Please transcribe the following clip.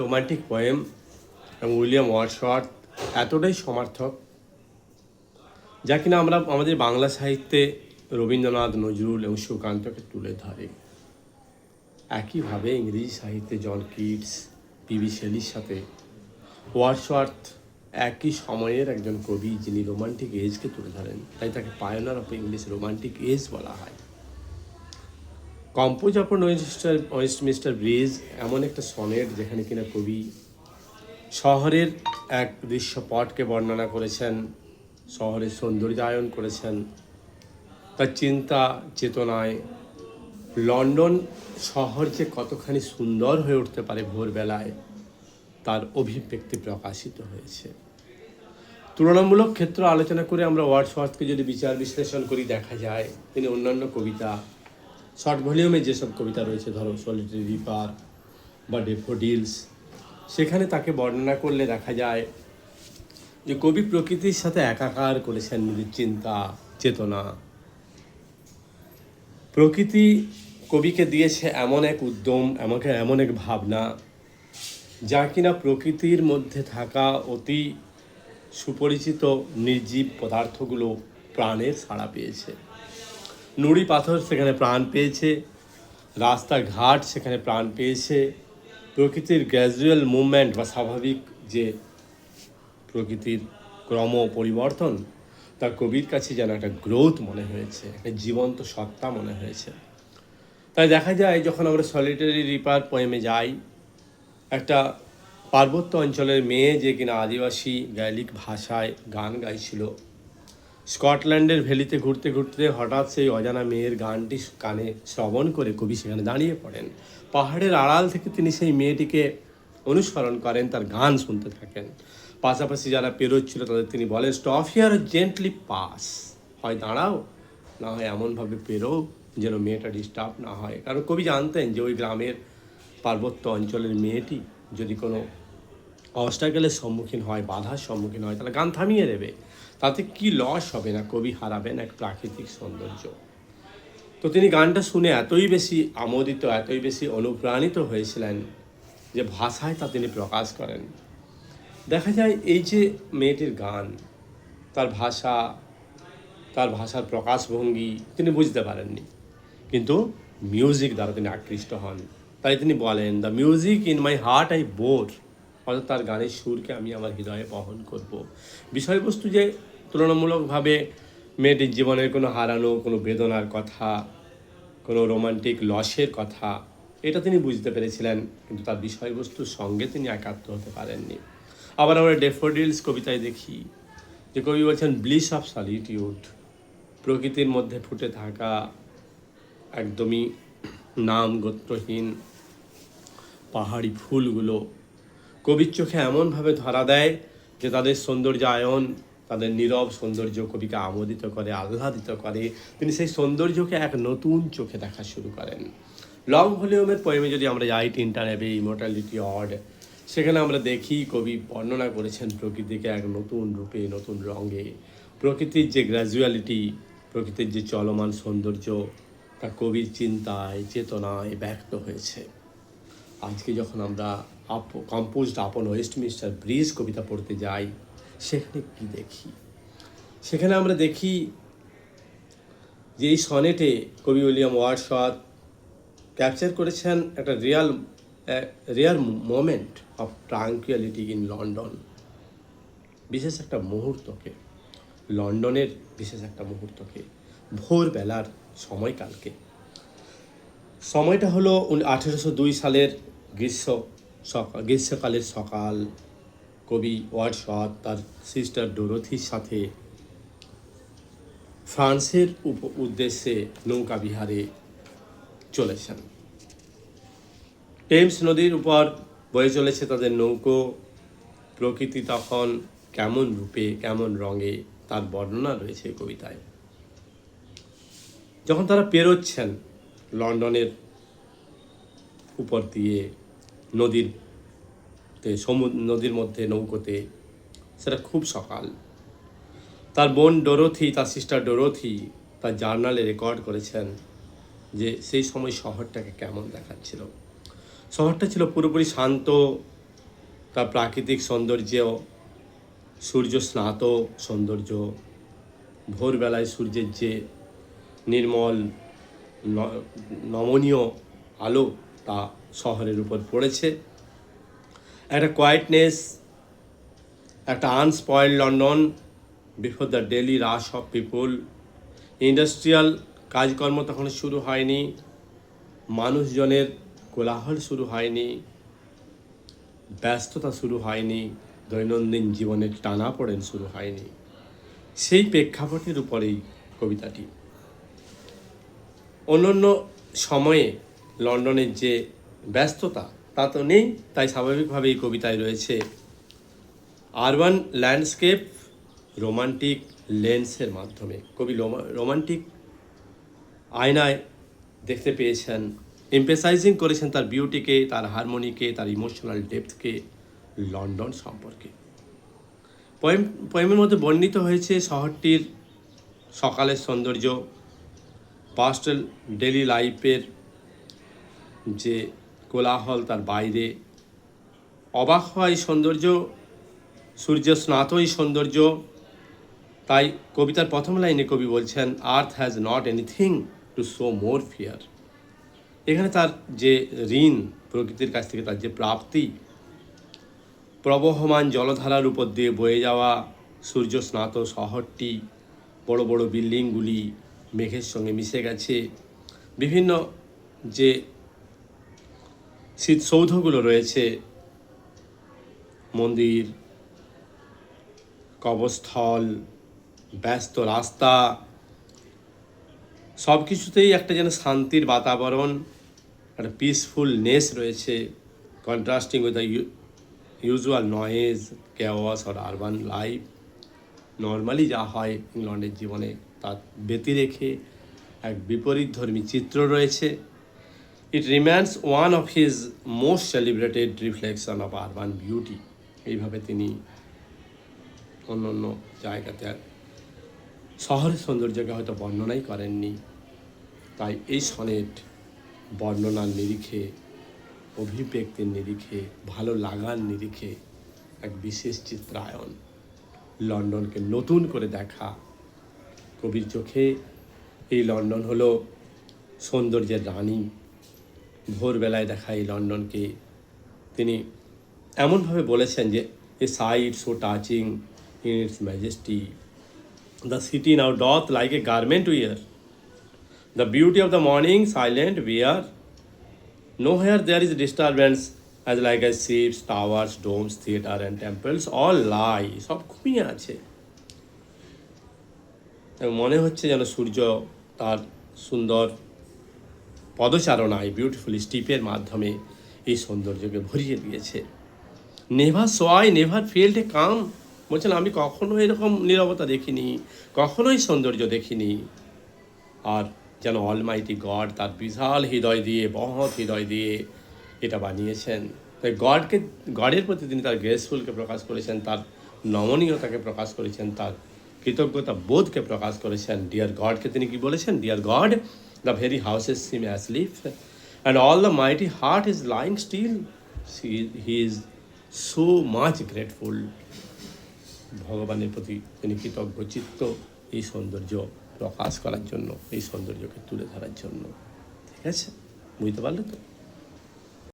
Romantic poem এবং William Wordsworth এতটাই সমার্থক, যা কিনা আমরা আমাদের বাংলা সাহিত্যে রবীন্দ্রনাথ, নজরুল এবং সুকান্তকে তুলে ধরে। একইভাবে ইংরেজি সাহিত্যে জন কিটস, পিবি শেলির সাথে ওয়ার্ডসওয়ার্থ একই সময়ের একজন কবি, যিনি রোমান্টিক এজকে তুলে ধরেন। তাই তাকে pioneer of English romantic age বলা হয়। কম্পোজ আপন ওয়েস্টমিনিস্টার ব্রিজ এমন একটা সনেট যেখানে কিনা কবি শহরের এক দৃশ্যপটকে বর্ণনা করেছেন, শহরের সৌন্দর্যায়ন করেছেন। তার চিন্তা চেতনায় লন্ডন শহর যে কতখানি সুন্দর হয়ে উঠতে পারে ভোরবেলায়, তার অভিব্যক্তি প্রকাশিত হয়েছে। তুলনামূলক ক্ষেত্র আলোচনা করে আমরা ওয়ার্ডসওয়ার্থকে যদি বিচার বিশ্লেষণ করি, দেখা যায় তিনি অন্যান্য কবিতা, শর্ট ভলিউমে যেসব কবিতা রয়েছে, ধরো সলিটারি রিপার বা ডেফোডিলস, সেখানে তাকে বর্ণনা করলে দেখা যায় যে কবি প্রকৃতির সাথে একাকার করেছেন নিজের চিন্তা চেতনা। প্রকৃতি কবিকে দিয়েছে এমন এক উদ্যম, আমাকে এমন এক ভাবনা, যা কিনা প্রকৃতির মধ্যে থাকা অতি সুপরিচিত নির্জীব পদার্থগুলো প্রাণের সাড়া পেয়েছে। নুড়ি পাথর সেখানে প্রাণ পেয়েছে, রাস্তাঘাট সেখানে প্রাণ পেয়েছে। প্রকৃতির গ্র্যাজুয়াল মুভমেন্ট বা স্বাভাবিক যে প্রকৃতির ক্রম পরিবর্তন, তা কবির কাছে যেন একটা গ্রোথ মনে হয়েছে, একটা জীবন্ত সত্তা মনে হয়েছে। তাই দেখা যায় যখন আমরা সলিটারি রিপার পোয়েমে যাই, একটা পার্বত্য অঞ্চলের মেয়ে যে কিনা আদিবাসী গ্যালিক ভাষায় গান গাইছিল, স্কটল্যান্ডের ভ্যালিতে ঘুরতে ঘুরতে হঠাৎ সেই অজানা মেয়ের গানটি কানে শ্রবণ করে কবি সেখানে দাঁড়িয়ে পড়েন। পাহাড়ের আড়াল থেকে তিনি সেই মেয়েটিকে অনুসরণ করেন, তার গান শুনতে থাকেন। পাশাপাশি যারা পেরোচ্ছিল তাদের তিনি বলেন, স্টপ হিয়ার, জেন্টলি পাস, হয় দাঁড়াও, না হয় এমনভাবে পেরো যেন মেয়েটা ডিস্টার্ব না হয়। কারণ কবি জানতেন যে ওই গ্রামের পার্বত্য অঞ্চলের মেয়েটি যদি কোনো অবস্ট্রাগলের সম্মুখীন হয়, বাধার সম্মুখীন হয়, তাহলে গান থামিয়ে দেবে। তাতে কি লস হবে না, কবি হারাবেন এক প্রাকৃতিক সৌন্দর্য। তো তিনি গানটা শুনে এতই বেশি আমোদিত, এতই বেশি অনুপ্রাণিত হয়েছিলেন যে ভাষায় তা তিনি প্রকাশ করেন। দেখা যায় এই যে মেয়েটির গান, তার ভাষা, তার ভাষার প্রকাশভঙ্গি তিনি বুঝতে পারেননি, কিন্তু মিউজিক দ্বারা তিনি আকৃষ্ট হন। তাই তিনি বলেন, the music in my heart I bore, অর্থাৎ তার গানের সুরকে আমি আমার হৃদয়ে বহন করব। বিষয়বস্তু যে তুলনামূলকভাবে মেয়েটির জীবনের কোনো হারানো, কোনো বেদনার কথা, কোনো রোমান্টিক লসের কথা, এটা তিনি বুঝতে পেরেছিলেন, কিন্তু তার বিষয়বস্তুর সঙ্গে তিনি একাত্ম হতে পারেননি। আবার আমরা ডেফোডিলস কবিতায় দেখি যে কবি বলছেন, ব্লিস অফ সলিটিউড, প্রকৃতির মধ্যে ফুটে থাকা একদমই নাম গোত্রহীন পাহাড়ি ফুলগুলো কবির চোখে এমনভাবে ধরা দেয় যে তাদের সৌন্দর্যায়ন, তাদের নীরব সৌন্দর্য কবিকে আমোদিত করে, আহ্লাদিত করে। তিনি সেই সৌন্দর্যকে এক নতুন চোখে দেখা শুরু করেন। লং ভলিউমের পোয়েমে যদি আমরা যাই, টিনটান অ্যাবে, ইমর্টালিটি অড, সেখানে আমরা দেখি কবি বর্ণনা করেছেন প্রকৃতিকে এক নতুন রূপে, নতুন রঙে। প্রকৃতির যে গ্র্যাজুয়ালিটি, প্রকৃতির যে চলমান সৌন্দর্য, তা কবির চিন্তায় চেতনায় ব্যক্ত হয়েছে। আজকে যখন আমরা কম্পোজড আপন ওয়েস্টমিনিস্টার ব্রিজ কবিতা পড়তে যাই, সেখানে কি দেখি? সেখানে আমরা দেখি যে এই সনেটে কবি উইলিয়াম ওয়ার্ডসওয়ার্থ ক্যাপচার করেছেন একটা rare moment of tranquillity in London, বিশেষ একটা মুহূর্তকে, লন্ডনের বিশেষ একটা মুহূর্তকে, ভোরবেলার সময়কালকে। সময়টা হলো 1802 সালের গ্রীষ্মকালের সকাল। কবি ওয়ার্ডসওয়ার্থ তার সিস্টার ডোরোথির সাথে ফ্রান্সের উদ্দেশ্যে নৌকা বিহারে চলেছেন। টেমস নদীর উপর বয়ে চলেছে তাদের নৌকো। প্রকৃতি তখন কেমন রূপে, কেমন রঙে, তার বর্ণনা রয়েছে কবিতায়। যখন তারা পেরোচ্ছেন লন্ডনের উপর দিয়ে নদীর মধ্যে নৌকোতে, সেটা খুব সকাল। তার বোন ডোরোথি, তার সিস্টার ডোরোথি তার জার্নালে রেকর্ড করেছেন যে সেই সময় শহরটাকে কেমন দেখাচ্ছিল। শহরটা ছিল পুরোপুরি শান্ত, তার প্রাকৃতিক সৌন্দর্য, সূর্য স্নাত সৌন্দর্য, ভোরবেলায় সূর্যের যে নির্মল নমনীয় আলো তা শহরের উপর পড়েছে। একটা কোয়াইটনেস, একটা unspoiled London before the daily rush of people. Industrial কাজকর্ম তখন শুরু হয়নি, মানুষজনের কোলাহল শুরু হয়নি, ব্যস্ততা শুরু হয়নি, দৈনন্দিন জীবনের টানাপোড়েন শুরু হয়নি। সেই প্রেক্ষাপটের উপরেই কবিতাটি। অন্যান্য সময়ে লন্ডনের যে ব্যস্ততা তা তো নেই, তাই স্বাভাবিকভাবে এই কবিতায় রয়েছে আরবান ল্যান্ডস্কেপ রোমান্টিক লেন্সের মাধ্যমে। কবি রোমান্টিক আয়নায় দেখতে পেয়েছেন, এমফেসাইজিং করেছেন তার বিউটিকে, তার হারমোনিকে, তার ইমোশনাল ডেপথকে লন্ডন সম্পর্কে। পোয়েমের মধ্যে বর্ণিত হয়েছে শহরটির সকালের সৌন্দর্য, পাস্টেল ডেলি লাইফের যে কোলাহল তার বাইরে, অবাক হওয়া এই সৌন্দর্য, সূর্য স্নাত এই সৌন্দর্য। তাই কবিতার প্রথম লাইনে কবি বলছেন, আর্থ has not anything to show more fear. এখানে তার যে ঋণ, প্রকৃতির কাছ থেকে তার যে প্রাপ্তি, প্রবহমান জলধারার উপর দিয়ে বয়ে যাওয়া সূর্য স্নাত শহরটি, বড় বড় বিল্ডিংগুলি মেঘের সঙ্গে মিশে গেছে, বিভিন্ন যে স্মৃতিসৌধগুলো রয়েছে, মন্দির, কবরস্থল, ব্যস্ত রাস্তা, সব কিছুতেই একটা যেন শান্তির বাতাবরণ, একটা পিসফুলনেস রয়েছে, contrasting with the usual noise, chaos or urban life. Normally যা হয় ইংল্যান্ডের জীবনে তার ব্যতি রেখে এক বিপরীতধর্মী চিত্র রয়েছে। It remains one of his most celebrated reflection of urban beauty. এইভাবে তিনি অন্য অন্য জায়গাতে শহরের সৌন্দর্যকে হয়তো বর্ণনাই করেননি, তাই এই সনেট বর্ণনার নিরিখে, অভিব্যক্তির নিরিখে, ভালো লাগার নিরিখে এক বিশেষ চিত্রায়ন, লন্ডনকে নতুন করে দেখা। কবির চোখে এই লন্ডন হলো সৌন্দর্যের রানী। ভোরবেলায় দেখা এই লন্ডনকে তিনি এমনভাবে বলেছেন যে a sight so touching in its majesty, the city now doth like a garment wear, the beauty of the morning silent wear, nowhere there is disturbance as like as ships, towers, domes, theater and temples all lie. সব ঘুমিয়ে আছে। মনে হচ্ছে যেন সূর্য তার সুন্দর পদচারণায়, beautiful স্টিপের মাধ্যমে এই সৌন্দর্যকে ভরিয়ে দিয়েছে। Never so I never felt a calm, বলছেন আমি কখনো এরকম নীরবতা দেখিনি, কখনোই সৌন্দর্য দেখিনি। আর যেন অলমাইটি গড তার বিশাল হৃদয় দিয়ে, বহৎ হৃদয় দিয়ে এটা বানিয়েছেন। তাই গডের প্রতি তিনি তার গ্রেসফুলকে প্রকাশ করেছেন, তার নমনীয়তাকে প্রকাশ করেছেন, তার কৃতজ্ঞতা বোধকে প্রকাশ করেছেন। ডিয়ার গডকে তিনি কি বলেছেন? Dear God, the very houses seem asleep and all the mighty heart is lying still, he is so much grateful. ভগবানের প্রতি তিনি কৃতজ্ঞ চিত্ত এই সৌন্দর্য প্রকাশ করার জন্য, এই সৌন্দর্যকে তুলে ধরার জন্য। ঠিক আছে, বুঝতে পারলে তো?